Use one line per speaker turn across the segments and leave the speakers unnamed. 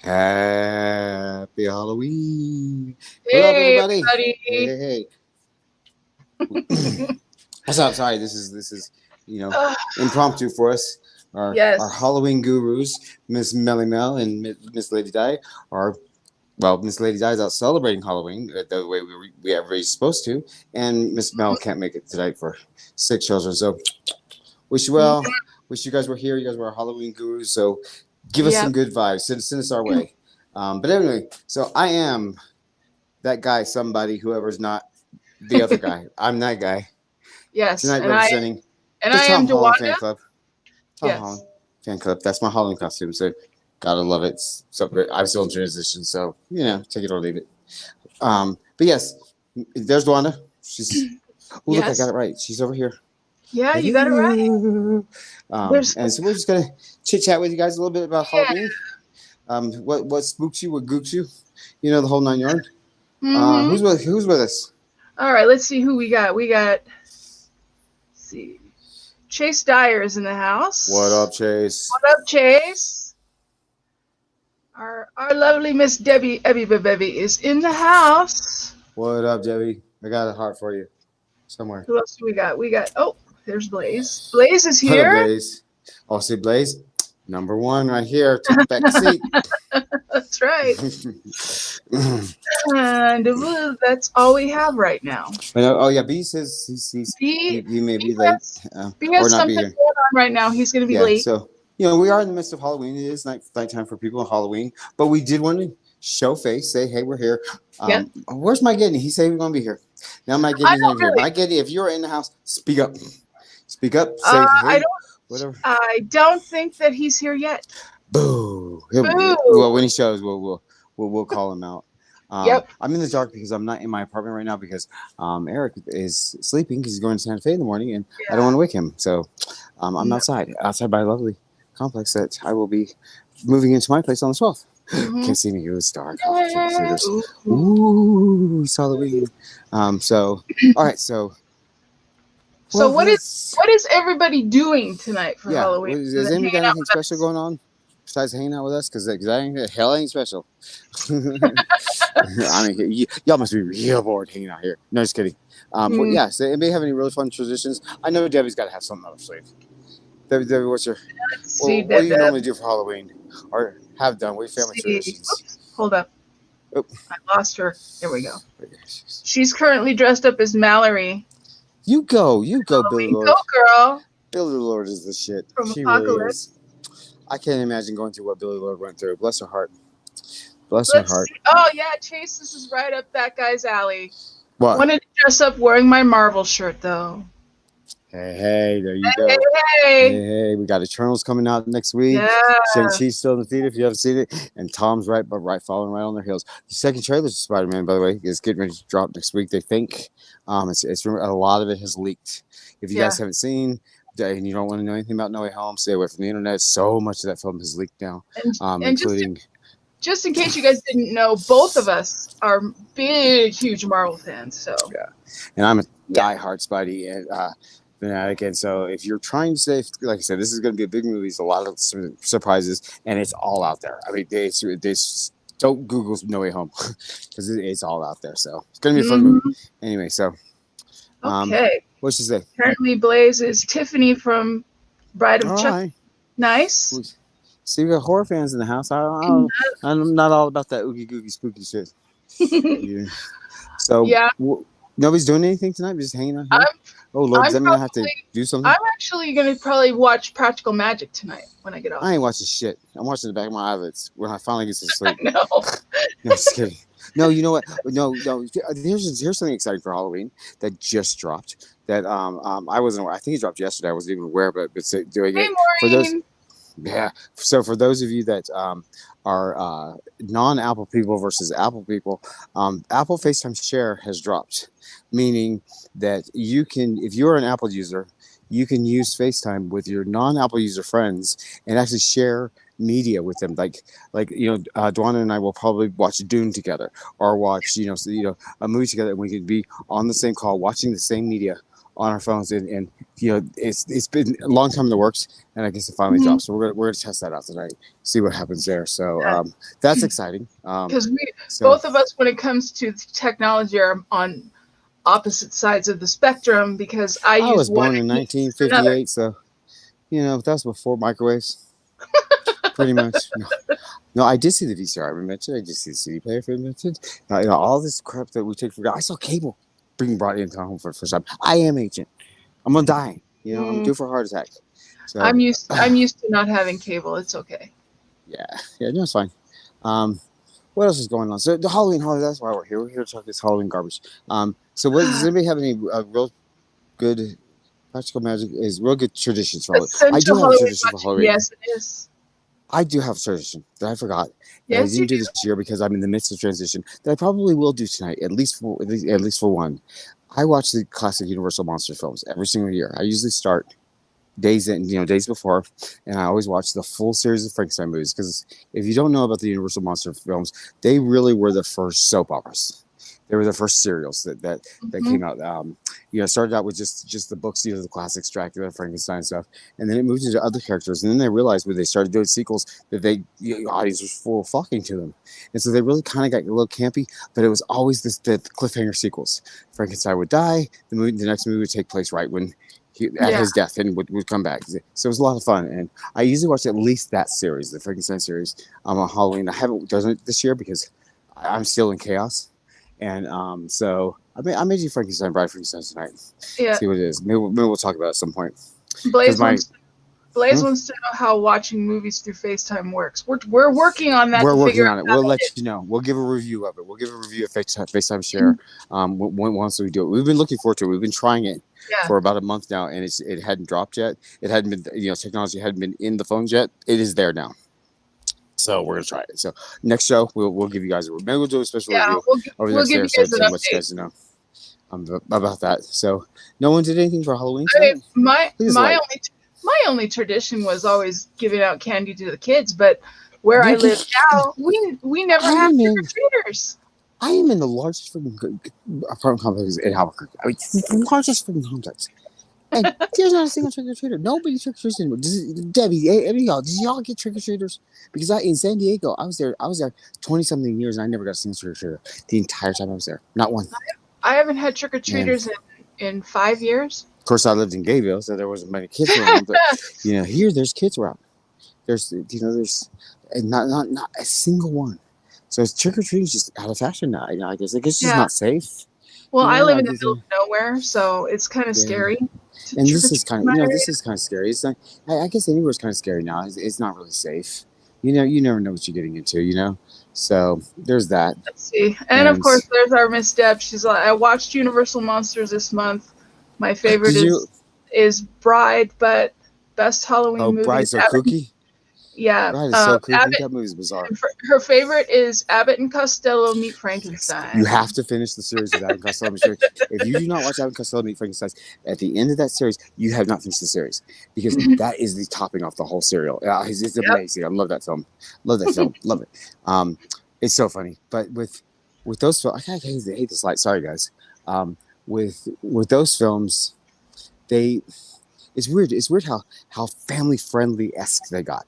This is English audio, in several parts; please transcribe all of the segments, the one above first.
Happy Halloween. What up,
Hey,
everybody?
everybody.
Hey, hey. What's up? Sorry, this is
Ugh,
impromptu for us. Our
yes.
Halloween gurus, Miss Melly Mel and Miss Lady Di, are Miss Lady Di is out celebrating Halloween the way we everybody's supposed to, and Miss Mel can't make it tonight for sick children. So wish you
Mhm.
well. Wish you guys were here. You guys were our Halloween gurus. So give us some
Yep.
good vibes. Send us our way. But anyway, so I am that guy, somebody, whoever's not the other guy. I'm that guy.
Yes.
Tonight
And I
representing
and
the
I am
Tom Holland
Dewanda.
fan club. Tom Holland
Yes.
fan club. That's my Halloween costume. So gotta love it. So I'm still in transition. So take it or leave it. But yes, there's Dwanda. She's oh look, I got
Yes.
it right. She's over here.
Yeah, you got it right.
Hello.
There's
And so we're just gonna chit chat with you guys a little bit about
yeah.
Halloween. What spooks you? What gooks you? The whole nine yard.
Mm-hmm.
Who's with us?
All right, let's see who we got. Let's see. Chase Dyer is in the
What up,
house.
Chase?
What up, Chase? Our lovely Miss Debbie Ebby is in the house.
What up, Debbie? I got a heart for you somewhere.
Who else do we got? There's Blaze. Blaze is
What up,
here.
Blaze? Oh, see, Blaze, number one right here. Take the back seat.
That's right. And that's all we have right now.
Oh yeah, B says
B,
he may
B
be late
has, B
or
has
not be
something
here.
going on right now. He's going to be
Yeah,
late.
so we are in the midst of Halloween. It is nighttime for people on Halloween, but we did want to show face, say hey, we're here.
Yep.
Where's Mike Gedney? He said he was gonna be here. Now Mike
I
Gedney's not
don't
here.
really.
Mike Gedney, if you're in the house, speak up. Speak up. Say
I
hey,
don't.
whatever.
I don't think that he's here yet.
Boo. Well,
Boo.
when he shows, we'll call him out.
Yep.
I'm in the dark because I'm not in my apartment right now because Eric is sleeping because he's going to Santa Fe in the morning and I don't
Yeah.
want to wake him. So I'm
No.
outside by a lovely complex that I will be moving into my place on the 12th.
Mm-hmm.
Can't see me. It's dark.
Ooh.
Ooh, it's Halloween. So, all right. So,
So
well,
what is
let's.
what is everybody doing tonight for
Yeah.
Halloween?
Has
Other than
anybody got
hanging out
anything
with
special
us?
going on besides hanging out with us? Because hell ain't special. I mean, y'all must be real bored hanging out here. No, just kidding. Well,
Mm,
yeah. So, anybody have any really fun traditions? I know Debbie's got to have something up her sleeve. Debbie, what's your?
let's see.
Well, what do you normally do for Halloween, or have done? What are your family
See.
traditions?
Oops. Hold up.
Oh,
I lost her. There we go. She's currently dressed up as Mallory.
you go, Billy
Halloween. Go,
Lord.
girl.
Billy Lord is the shit.
From
She really
Apocalypse.
is. I can't imagine going through what Billy Lord went through. Bless her heart. Bless her
Let's
heart.
see. Oh yeah, Chase, this is right up that guy's alley.
What?
Wanted to dress up wearing my Marvel shirt though.
Hey, there you
Hey,
go.
hey.
Hey, we got Eternals coming out next week.
Yeah.
Shang-Chi's still in the theater if you haven't seen it. And Tom's right following right on their heels. The second trailer to Spider-Man, by the way, is getting ready to drop next week, they think. It's a lot of it has leaked. If you guys haven't seen and you don't want to know anything about No Way Home, stay away from the internet. So much of that film has leaked now,
And
including...
just in case you guys didn't know, both of us are big, huge Marvel fans. So
yeah, and I'm a diehard Spidey and fanatic. And so if you're trying to say, like I said, this is going to be a big movie. It's a lot of surprises, and it's all out there. I mean, they don't Google No Way Home because it's all out there. So it's going to be a fun movie. Anyway, so
okay.
What'd she say?
Apparently, Blaze is Tiffany from Bride of
All
Chuck.
right.
Nice.
See, we got horror fans in the house. I'm not all about that oogie googie spooky shit. Yeah. So nobody's doing anything tonight. We're just hanging out here. Oh Lord, does that mean I have to do something?
I'm actually gonna probably watch Practical Magic tonight when I get off.
I ain't watching shit. I'm watching the back of my eyelids when I finally get some sleep.
No.
No, just kidding. No, you know what? No. Here's something exciting for Halloween that just dropped. That I wasn't aware. I think it dropped yesterday. I wasn't even aware, but it's doing it for those. Yeah. So for those of you that are non-Apple people versus Apple people, Apple FaceTime Share has dropped, meaning that you can, if you're an Apple user, you can use FaceTime with your non-Apple user friends and actually share media with them. Like Dwana and I will probably watch Dune together or watch a movie together, and we could be on the same call watching the same media on our phones, and it's been a long time in the works, and I guess it finally dropped. So we're gonna test that out tonight, see what happens there. So that's exciting.
Because both of us, when it comes to technology, are on opposite sides of the spectrum. Because I
was
use one
born in
and he uses another.
1958, so that's before microwaves. Pretty much. No, I did see the VCR. I mentioned. I did see the CD player. I mentioned. All this crap that we take for granted. I saw cable being brought into home for the first time. I am ancient. I'm gonna die. I'm due for a heart attack. So
I'm used to not having cable. It's okay.
Yeah, no, it's fine. What else is going on? So the Halloween holiday. That's why we're here. We're here to talk this Halloween garbage. So does anybody have any real good practical magic? Is real good traditions for Halloween? I do have a tradition for Halloween.
Yes, it is.
I do have a tradition that I forgot.
Yes,
I didn't do this year because I'm in the midst of transition. That I probably will do tonight, at least for one. I watch the classic Universal monster films every single year. I usually start days before, and I always watch the full series of Frankenstein movies, because if you don't know about the Universal monster films, they really were the first soap operas. They were the first serials that came out. Started out with just the books, the classics, Dracula, Frankenstein stuff, and then it moved into other characters. And then they realized when they started doing sequels that audiences were flocking to them, and so they really kind of got a little campy. But it was always the cliffhanger sequels. Frankenstein would die. The next movie would take place right when his death, and would come back. So it was a lot of fun, and I usually watch at least that series, the Frankenstein series, on Halloween. I haven't done it this year because I'm still in chaos. And so I made you Frankenstein Bride Frankenstein tonight.
Yeah.
See what it is. Maybe we'll talk about it at some point.
Blaze wants to know how watching movies through FaceTime works. We're working on that.
We're working on it. We'll let you know. We'll give a review of it. We'll give a review of FaceTime share once we do it. We've been looking forward to it. We've been trying it for about a month now, and it hadn't dropped yet. It hadn't been, technology hadn't been in the phones yet. It is there now. So we're gonna try it. So next show we'll give you guys maybe we'll do a special review over the next year, so to let you guys know about that. So no one did anything for Halloween.
My only tradition was always giving out candy to the kids, but where I live now, we never have trick-or-treaters.
I am in the largest freaking apartment complex in Albuquerque. I mean, the largest freaking complex. And there's not a single trick-or-treater. Nobody trick-or-treats anymore. Debbie, any of y'all, did y'all get trick-or-treaters? Because in San Diego, I was there 20-something years, and I never got a single trick-or-treater the entire time I was there. Not one.
I haven't had trick-or-treaters in 5 years.
Of course, I lived in Gayville, so there wasn't many kids around. But here there's kids around. There's not a single one. So trick-or-treating is just out of fashion now. I guess it's just not safe.
Well, I live in the middle of nowhere, so it's kind of scary.
And this is kind of scary. It's like, I guess anywhere's kind of scary now. It's not really safe. You never know what you're getting into. So there's that.
Let's see, and of course there's our Miss Deb. She's like, I watched Universal Monsters this month. My favorite is Bride, but best Halloween movie.
Oh, Bride's so kooky.
Yeah,
Bride is so kooky. That movie's bizarre.
Her favorite is Abbott and Costello Meet Frankenstein.
You have to finish the series with Abbott and Costello Meet Frankenstein. If you do not watch Abbott and Costello Meet Frankenstein, at the end of that series, you have not finished the series, because that is the topping off the whole serial. It's amazing. I love that film. Love it. It's so funny. But with those films, I hate this light. Sorry, guys. With those films, it's weird. It's weird how family friendly esque they got.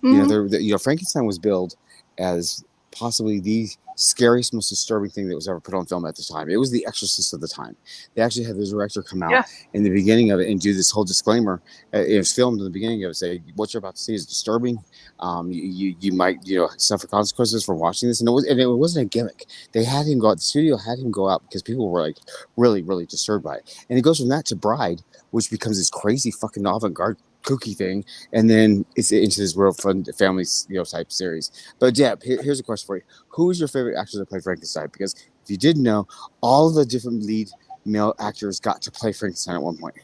Frankenstein was billed as possibly the scariest, most disturbing thing that was ever put on film at the time. It was The Exorcist of the time. They actually had the director come out in the beginning of it and do this whole disclaimer. It was filmed in the beginning of it, say what you're about to see is disturbing. You might suffer consequences for watching this, and it wasn't a gimmick. They had him go out. The studio had him go out because people were like really, really disturbed by it. And it goes from that to Bride, which becomes this crazy fucking avant-garde kooky thing, and then it's into this real fun family type series. But Deb, here's a question for you: who is your favorite actor that played Frankenstein? Because if you didn't know, all the different lead male actors got to play Frankenstein at one point.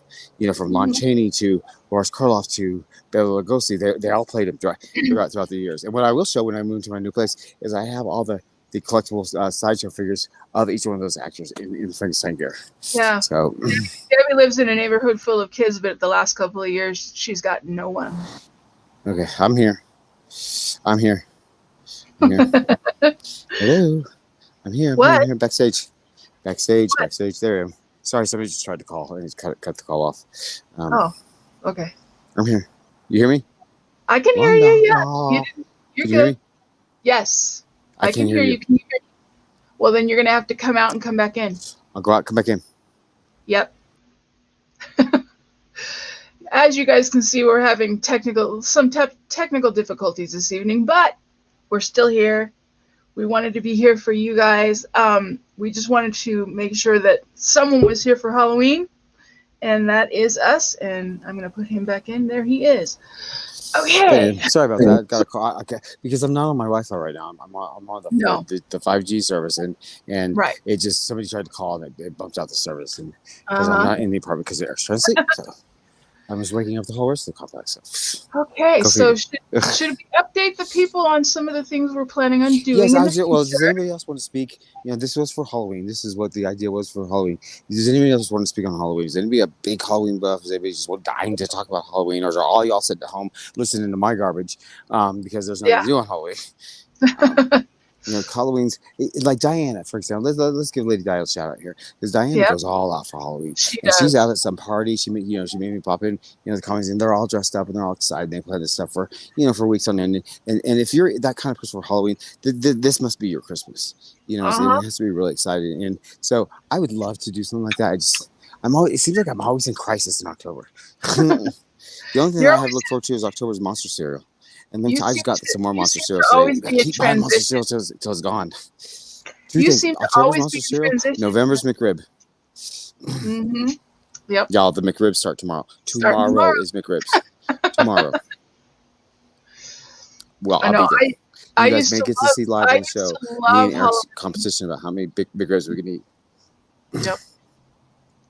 From Lon Chaney to Boris Karloff to Bela Lugosi, they all played him throughout the years. And what I will show when I move to my new place is I have all the collectible sideshow figures of each one of those actors in Frankenstein gear. Yeah. So
Debbie lives in a neighborhood full of kids, but the last couple of years she's got no one.
Okay, I'm here. Hello. I'm here.
What?
I'm here. Backstage. There I am. Sorry, somebody just tried to call. I need to cut the call off.
Oh, okay.
I'm here. You hear me?
I can hear
Wanda.
you. Yeah,
Oh.
you're
Can you hear
good.
me?
Yes,
I
can
can't hear you.
Can you hear me? Well, then you're gonna have to come out and come back in.
I'll go out. Come back in.
Yep. As you guys can see, we're having some technical difficulties this evening, but we're still here. We wanted to be here for you guys. We just wanted to make sure that someone was here for Halloween, and that is us. And I'm going to put him back in. There he is. Okay.
Hey, sorry about that. Got a call. Okay, because I'm not on my Wi-Fi right now. I'm on the 5G service, and
Right.
it just somebody tried to call and it bumped out the service, and because
Uh-huh.
I'm not in the apartment because they're expensive. So I was waking up the whole rest of the complex. So.
Okay, so should we update the people on some of the things we're planning on doing?
Yes, well, does anybody else want to speak? You know, this was for Halloween. This is what the idea was for Halloween. Does anybody else want to speak on Halloween? Is anybody a big Halloween buff? Is anybody just dying to talk about Halloween? Or are all y'all sitting at home listening to my garbage because there's nothing to do on Halloween? You know, Halloween's like Diana, for example. Let's give Lady Di a shout out here because Diana goes all out for Halloween, and she's out at some party. She made me pop in, the comments, and they're all dressed up and they're all excited. They play this stuff for weeks on end. And if you're that kind of person for Halloween, this must be your Christmas. It has to be really exciting. And so I would love to do something like that. It seems like I'm always in crisis in October. The only thing I have to look forward to is October's monster cereal. And then I just got some more monster cereal today. I keep buying monster cereal till it's gone. October's monster cereal, November's McRib.
Mm-hmm. Yep.
Y'all, the McRibs start tomorrow. Tomorrow is McRibs. Tomorrow. Well, I'll be there. You guys may get to see live on the show me and Eric's competition about how many big ribs we can eat.
Yep.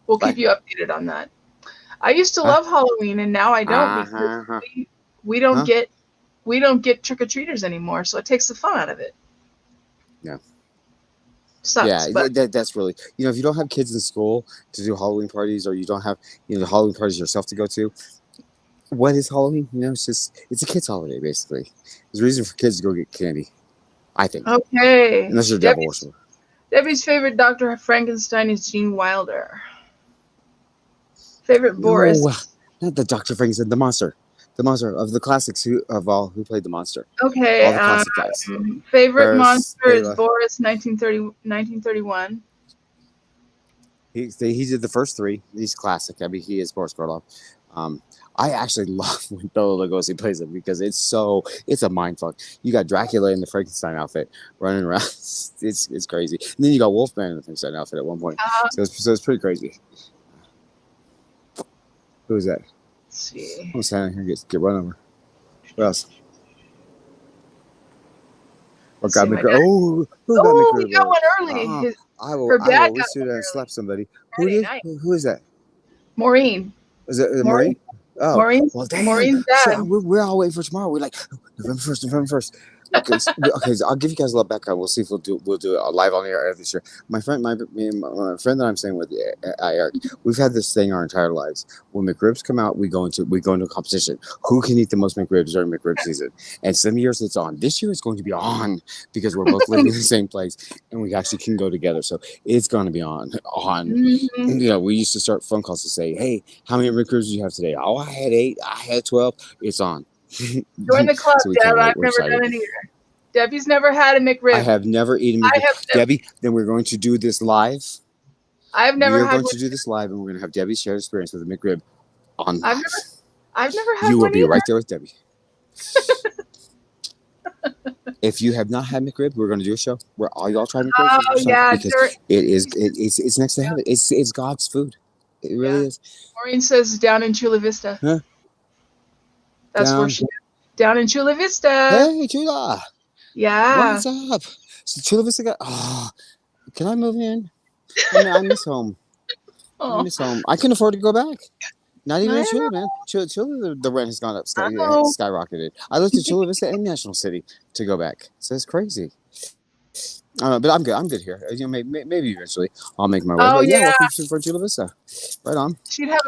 We'll keep you updated on that. I used to love Halloween, and now I don't because we don't get trick-or-treaters anymore, so it takes the fun out of it.
Yeah.
Sucks, but
that's really, if you don't have kids in school to do Halloween parties, or you don't have, the Halloween parties yourself to go to, what is Halloween? It's a kid's holiday, basically. There's a reason for kids to go get candy, I think.
Okay.
Unless you're a devil worshiper.
Debbie's favorite Dr. Frankenstein is Gene Wilder. Favorite Boris.
Not the Dr. Frankenstein, the monster. The monster of the classics who played the monster.
Okay.
All the classic guys.
Favorite monster is Boris 1931.
He did the first three. He's classic. I mean, he is Boris Karloff. I actually love when Bela Lugosi plays him because it's a mind fuck. You got Dracula in the Frankenstein outfit running around. It's crazy. And then you got Wolfman in the Frankenstein outfit at one point. So it's pretty crazy. Who is that?
Let's see.
I'm standing here and get run over. What else? What got McRib? Who got McRib?
We got one early.
I will sit down and slap somebody. Who is that?
Maureen.
Is it Maureen? Oh,
Maureen's dad.
So we're all waiting for tomorrow. We're like November 1st. Okay, so I'll give you guys a little background. We'll see if we'll do it live on the air this year. My friend that I'm staying with, Eric, we've had this thing our entire lives. When McRibs come out, we go into a competition. Who can eat the most McRibs during McRib season? And some years it's on. This year it's going to be on because we're both living in the same place and we actually can go together. So it's going to be on.
Mm-hmm.
We used to start phone calls to say, "Hey, how many McRibs do you have today?" "Oh, I had 8. I had 12. It's on.
Join the club, so Deb. I've never done it either. Debbie's never had a McRib.
I have never eaten McRib. Debbie, then we're going to do this live.
I've never had.
We're going to do this live, and we're going to have Debbie share experience with a McRib on live.
I've never had.
You
will
be right there with Debbie. If you have not had McRib, we're going to do a show where all y'all try McRib.
Oh yeah,
because it's next to heaven. It's God's food. It really is.
Maureen says down in Chula Vista.
Huh?
That's where she is. Down in Chula Vista.
Hey, Chula.
Yeah.
What's up? So Chula Vista can I move in? I miss home. I miss home. I can afford to go back. Not even in Chula, man. Chula, the rent has gone up, skyrocketed. I looked at Chula Vista and National City to go back. So it's crazy. But I'm good. I'm good here. Maybe eventually I'll make my way.
Oh,
yeah. Welcome for Chula Vista. Right on.
She'd have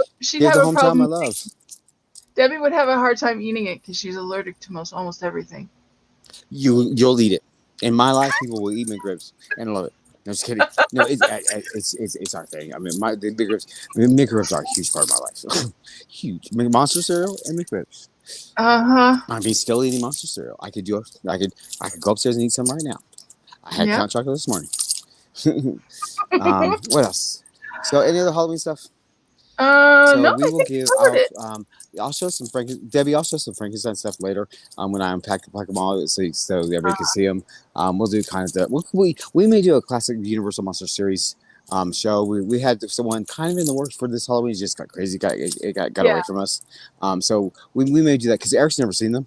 the
a problem.
I love.
Debbie would have a hard time eating it because she's allergic to almost everything.
You'll eat it. In my life, people will eat McRibs and love it. No, just kidding. No, it's our thing. I mean, the McRibs are a huge part of my life. Huge. Monster cereal and McRibs.
Uh-huh.
I mean, still eating monster cereal. I could go upstairs and eat some right now. I had
Yep.
Count Chocolate this morning. What else? So, any other Halloween stuff? So
No,
we
I
will
think we
give.
covered it.
I'll show some Debbie. I'll show some Frankenstein stuff later. When I unpack them all, so everybody can see them. We'll do kind of we may do a classic Universal Monster Series show. We had someone kind of in the works for this Halloween. It just got crazy. Got
Yeah.
away from us. So we may do that because Eric's never seen them.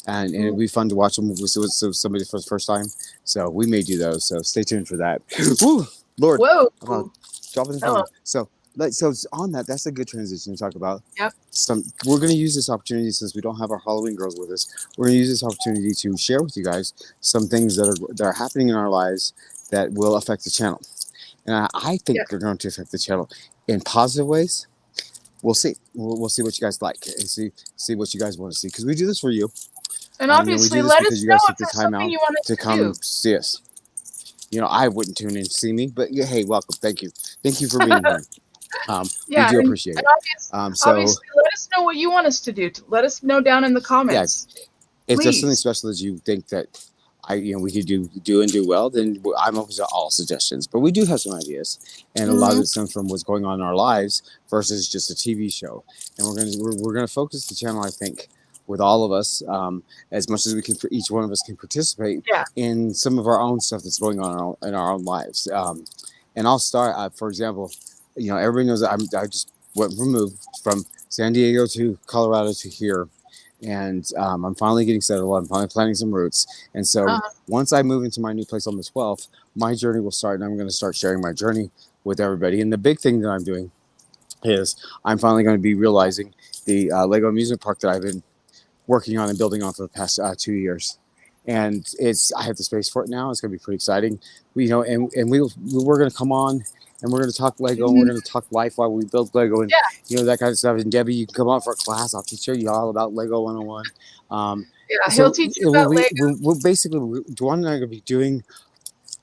And it'd be fun to watch them with somebody for the first time. So we may do those. So stay tuned for that. Woo, Lord,
Whoa.
about dropping the
Hello.
phone. So on that, that's a good transition to talk about.
Yep.
We're going to use this opportunity since we don't have our Halloween girls with us. We're going to use this opportunity to share with you guys some things that are happening in our lives that will affect the channel, and I think they're going to affect the channel in positive ways. We'll see. We'll see what you guys like and see what you guys want to see because we do this for you.
And
We
obviously,
do this
let
because
us
you
know
guys
if
take the
there's
time
something
out
you want us
to
to
come
do.
see us. I wouldn't tune in to see me, but hey, welcome. Thank you for being here. We do appreciate it.
Obviously, let us know what you want us to do. Let us know down in the comments.
If there's something
Please.
special that you think that we could do well, then I'm open to all suggestions. But we do have some ideas, and a lot of it stems from what's going on in our lives versus just a TV show. And we're gonna focus the channel, I think, with all of us as much as we can. Each one of us can participate in some of our own stuff that's going on in our own lives. And I'll start. For example, everybody knows that I just moved from San Diego to Colorado to here, and I'm finally getting settled. I'm finally planting some roots, and so once I move into my new place on the 12th, my journey will start, and I'm going to start sharing my journey with everybody. And the big thing that I'm doing is I'm finally going to be realizing the Lego amusement park that I've been working on and building on for the past 2 years. And I have the space for it now. It's going to be pretty exciting. We're going to come on and we're going to talk Lego and we're going to talk life while we build Lego and that kind of stuff. And Debbie, you can come on for a class. I'll teach you all about Lego 101.
He'll teach you about Lego.
We're basically, Dwan and I are going to be doing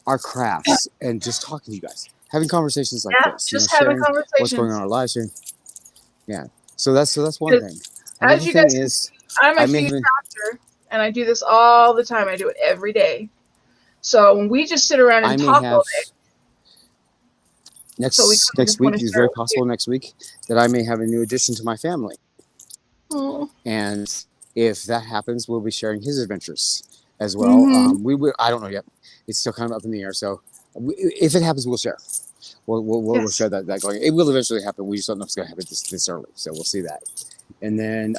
our crafts and just talking to you guys, having conversations like this,
just having conversations.
What's going on in our lives. Yeah. So that's one thing.
Another
As you guys can see,
I'm a huge actor, and I do this all the time. I do it every day. So when we just sit around and talk all day.
Next week is very possible next week that I may have a new addition to my family.
Oh.
And if that happens, we'll be sharing his adventures as well. I don't know yet. It's still kind of up in the air. So if it happens, we'll share. We'll share that going. It will eventually happen. We just don't know if it's going to happen this early. So we'll see that. And then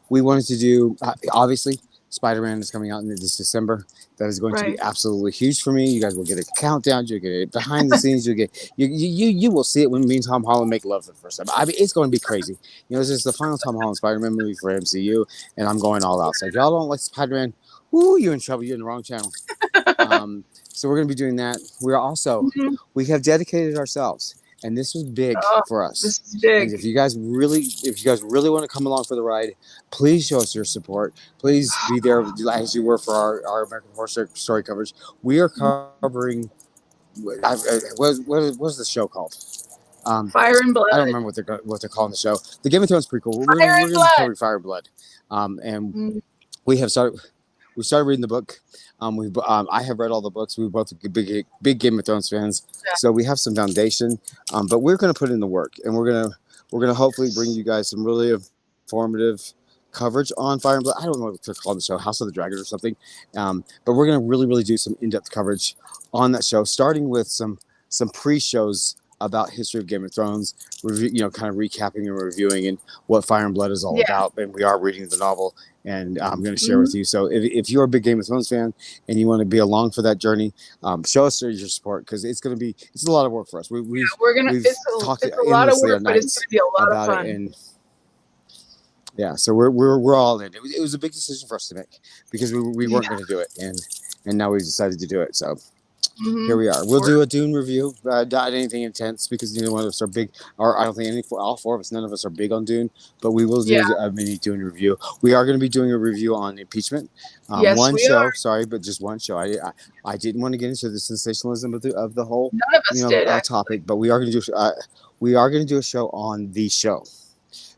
we wanted to do, obviously, Spider-Man is coming out in this December. That is going to be absolutely huge for me. You guys will get a countdown. You'll get it behind the scenes. You'll get you will see it when me and Tom Holland make love for the first time. I mean, it's going to be crazy. This is the final Tom Holland Spider-Man movie for MCU, and I'm going all out. So if y'all don't like Spider-Man, you're in trouble. You're in the wrong channel. So we're going to be doing that. We're also we have dedicated ourselves. And this was big for us.
This is big.
And if you guys really want to come along for the ride, please show us your support. Please be there as you were for our American Horror Story coverage. We are covering. What's the show called?
Fire and Blood.
I don't remember what they're calling the show. The Game of Thrones prequel. We're going to be covering Fire and Blood. We have started. We started reading the book. I have read all the books. We're both big Game of Thrones fans, so we have some foundation. But we're going to put in the work, and we're gonna hopefully bring you guys some really informative coverage on Fire and Blood. I don't know what to call the show, House of the Dragon or something. But we're going to really do some in-depth coverage on that show, starting with some pre-shows about history of Game of Thrones, kind of recapping and reviewing and what Fire and Blood is all about. And we are reading the novel, and I'm going to share with you. So if you're a big Game of Thrones fan and you want to be along for that journey, show us your support because it's a lot of work for us. We've talked
it's a lot of work, but it's going to be a lot of fun.
And so we're all in. It was a big decision for us to make because we weren't going to do it, and now we decided to do it. So here we are. We'll
We're,
do a Dune review. Not anything intense because neither one of us are big, or I don't think all four of us, none of us are big on Dune. But we will
yeah.
do a mini Dune review. We are going to be doing a review on impeachment.
Yes,
One
we are.
show, sorry, but just one show. I didn't want to get into the sensationalism of the whole
None of us did,
topic, but we are going to do a show on the show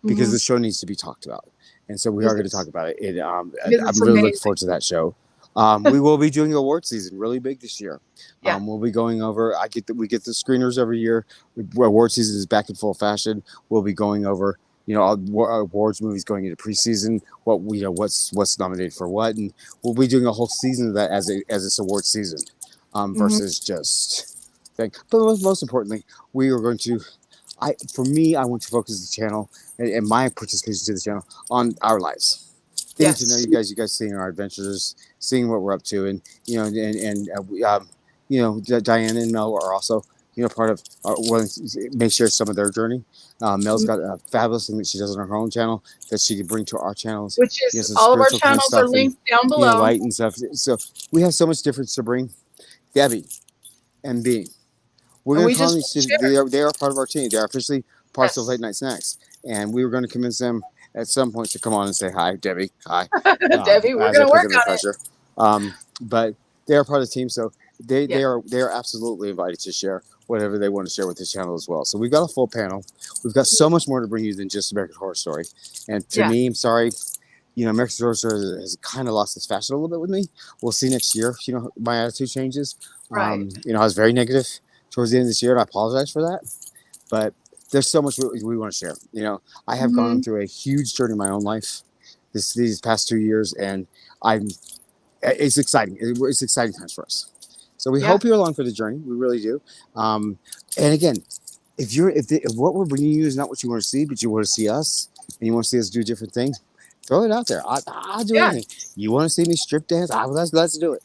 because the show needs to be talked about, and so we are going to talk about it.
Because
I'm
it's
really looking
amazing.
forward to that show. We will be doing award season really big this year.
Yeah.
We'll be going over. We get the screeners every year. Award season is back in full fashion. We'll be going over awards movies going into preseason. What's nominated for what, and we'll be doing a whole season of that as this award season, versus just thing. But most importantly, we are going to. For me, I want to focus the channel and my participation to the channel on our lives, getting to know you guys seeing our adventures, seeing what we're up to, and Diana and Mel are also part of may share some of their journey. Mel's got a fabulous thing that she does on her own channel that she can bring to our channels.
Which is
Some
all of our
spiritual kind of
channels are
stuff
linked down
and
below.
light and stuff. So we have so much difference to bring. Debbie and Bean. We're going to call them. They are part of our team. They are officially parts of Late Night Snacks, and we were going to convince them at some point to come on and say hi, Debbie. Hi,
Debbie. We're going to work on
it. But they are part of the team, so they are absolutely invited to share whatever they want to share with this channel as well. So we've got a full panel. We've got so much more to bring you than just American Horror Story. And to me, I'm sorry, American Horror Story has kind of lost its fashion a little bit with me. We'll see next year. My attitude changes.
Right.
I was very negative towards the end of this year, and I apologize for that. But there's so much we want to share. I have gone through a huge journey in my own life these past 2 years, and it's exciting. It's exciting times for us. So we hope you're along for the journey. We really do. And again, if what we're bringing you is not what you want to see, but you want to see us, and you want to see us do different things, throw it out there. I'll do anything. You want to see me strip dance? Let's do it.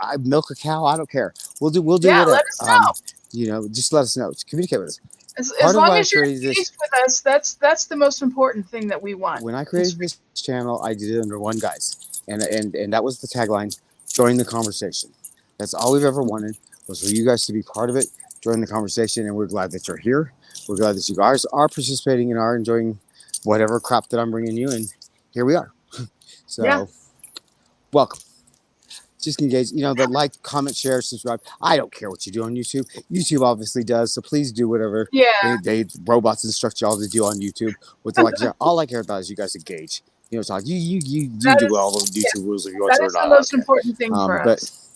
I milk a cow. I don't care. We'll do whatever.
Let us know.
Just let us know. Communicate with us.
As long as you're engaged with us, that's the most important thing that we want.
When I created this channel, I did it under one guise, and that was the tagline: "Join the conversation." That's all we've ever wanted, was for you guys to be part of it, join the conversation, and we're glad that you're here. We're glad that you guys are participating and are enjoying whatever crap that I'm bringing you, and here we are. So, welcome. Just engage. The like, comment, share, subscribe. I don't care what you do on YouTube. YouTube obviously does, so please do whatever they robots instruct y'all to do on YouTube with the like. All I care about is you guys engage. Talk. You do all those YouTube rules if you want to or not.
That is the most important thing for us.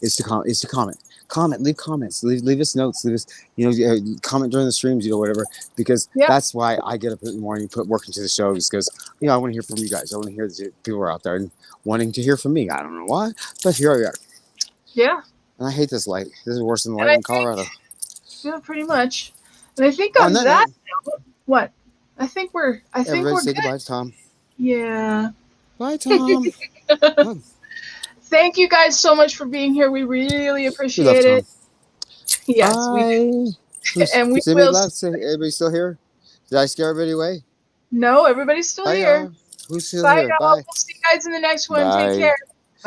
It's to comment, leave comments, leave us notes, leave us, comment during the streams, whatever, because that's why I get up in the morning, put work into the show, because I want to hear from you guys. I want to hear that people are out there and wanting to hear from me. I don't know why, but here we are.
Yeah.
And I hate this light. This is worse than the light in Colorado.
Yeah, pretty much. And I think on that note, what? I think we're
say goodbye to Tom.
Yeah.
Bye, Tom.
Thank you guys so much for being here. We really appreciate it. Yes, we do. And we will.
Everybody still here? Did I scare everybody away?
No, everybody's still here.
Who's still here? Bye.
We'll see you guys in the next one. Take care.